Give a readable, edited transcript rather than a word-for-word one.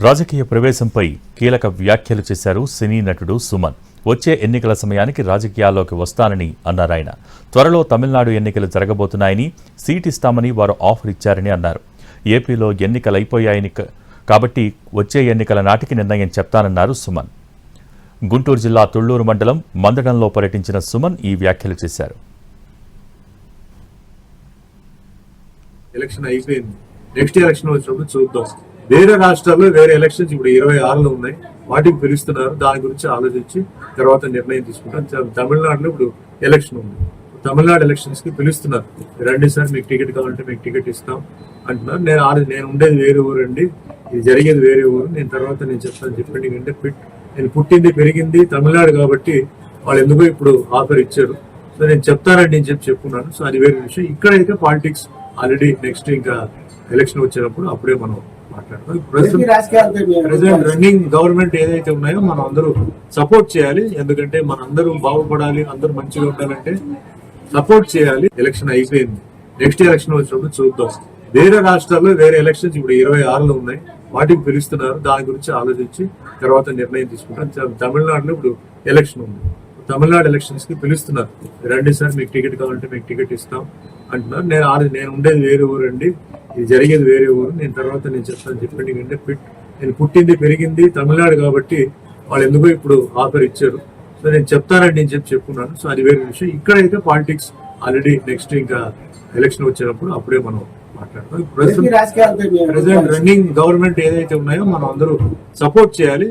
రాజకీయ ప్రవేశంపై కీలక వ్యాఖ్యలు చేశారు సినీ నటుడు సుమన్. వచ్చే ఎన్నికల సమయానికి రాజకీయాల్లోకి వస్తానని అన్నారాయన. త్వరలో తమిళనాడు ఎన్నికలు జరగబోతున్నాయని, సీట్ ఇస్తామని వారు ఆఫర్ ఇచ్చారని అన్నారు. ఏపీలో ఎన్నికలైపోయాయని కాబట్టి వచ్చే ఎన్నికల నాటికి నిర్ణయం చెప్తానన్నారు సుమన్. గుంటూరు జిల్లా తుళ్లూరు మండలం మందడంలో పర్యటించిన సుమన్ ఈ వ్యాఖ్యలు చేశారు. ఎలక్షన్ అయిపోయింది, నెక్స్ట్ ఎలక్షన్ వచ్చినప్పుడు చూద్దాం. వేరే రాష్ట్రాల్లో వేరే ఎలక్షన్స్ ఇప్పుడు 26లో ఉన్నాయి, వాటికి పిలుస్తున్నారు. దాని గురించి ఆలోచించి తర్వాత నిర్ణయం తీసుకుంటాం. తమిళనాడులో ఇప్పుడు ఎలక్షన్ ఉంది, తమిళనాడు ఎలక్షన్స్ కి పిలుస్తున్నారు. రండి సార్, మీకు టికెట్ కావాలంటే మీకు టికెట్ ఇస్తాం అంటున్నారు. నేను ఉండేది వేరే ఊరు అండి, ఇది జరిగేది వేరే ఊరు, నేను తర్వాత నేను చెప్తాను చెప్పండి. ఎందుకంటే నేను పుట్టింది పెరిగింది తమిళనాడు కాబట్టి వాళ్ళు ఎందుకో ఇప్పుడు ఆఫర్ ఇచ్చారు. సో నేను చెప్తానండి అని చెప్పుకున్నాను. సో అది వేరే విషయం. ఇక్కడైతే పాలిటిక్స్ ఆల్రెడీ నెక్స్ట్ ఇంకా ఎలక్షన్ వచ్చినప్పుడు అప్పుడే మనం మాట్లాడతాం. ప్రెసిడెంట్ రన్నింగ్ గవర్నమెంట్ ఏదైతే ఉన్నాయో మనం అందరూ సపోర్ట్ చేయాలి. ఎందుకంటే మన అందరూ బాగుపడాలి, అందరూ మంచిగా ఉండాలంటే సపోర్ట్ చేయాలి. ఎలక్షన్ అయిపోయింది, నెక్స్ట్ ఎలక్షన్ వచ్చినప్పుడు చూద్దాం. వేరే రాష్ట్రాల్లో వేరే ఎలక్షన్స్ ఇప్పుడు 26లో ఉన్నాయి, వాటికి పిలుస్తున్నారు. దాని గురించి ఆలోచించి తర్వాత నిర్ణయం తీసుకుంటాం. తమిళనాడులో ఇప్పుడు ఎలక్షన్ ఉంది, తమిళనాడు ఎలక్షన్స్ కి పిలుస్తున్నారు. రండి సార్, మీకు టికెట్ కావాలంటే మీకు టికెట్ ఇస్తాం అంటున్నారు. నేను ఉండేది వేరే ఊరు అండి, ఇది జరిగేది వేరే ఊరు, నేను తర్వాత నేను చెప్తాను చెప్పండి. ఎందుకంటే నేను పుట్టింది పెరిగింది తమిళనాడు కాబట్టి వాళ్ళు ఎందుకో ఇప్పుడు ఆఫర్ ఇచ్చారు. సో నేను చెప్తానండి అని చెప్పుకున్నాను. సో అది వేరే విషయం. ఇక్కడైతే పాలిటిక్స్ ఆల్రెడీ నెక్స్ట్ ఇంకా ఎలక్షన్ వచ్చినప్పుడు అప్పుడే మనం మాట్లాడతాం. ప్రెసిడెంట్ రన్నింగ్ గవర్నమెంట్ ఏదైతే ఉన్నాయో మనం అందరూ సపోర్ట్ చేయాలి.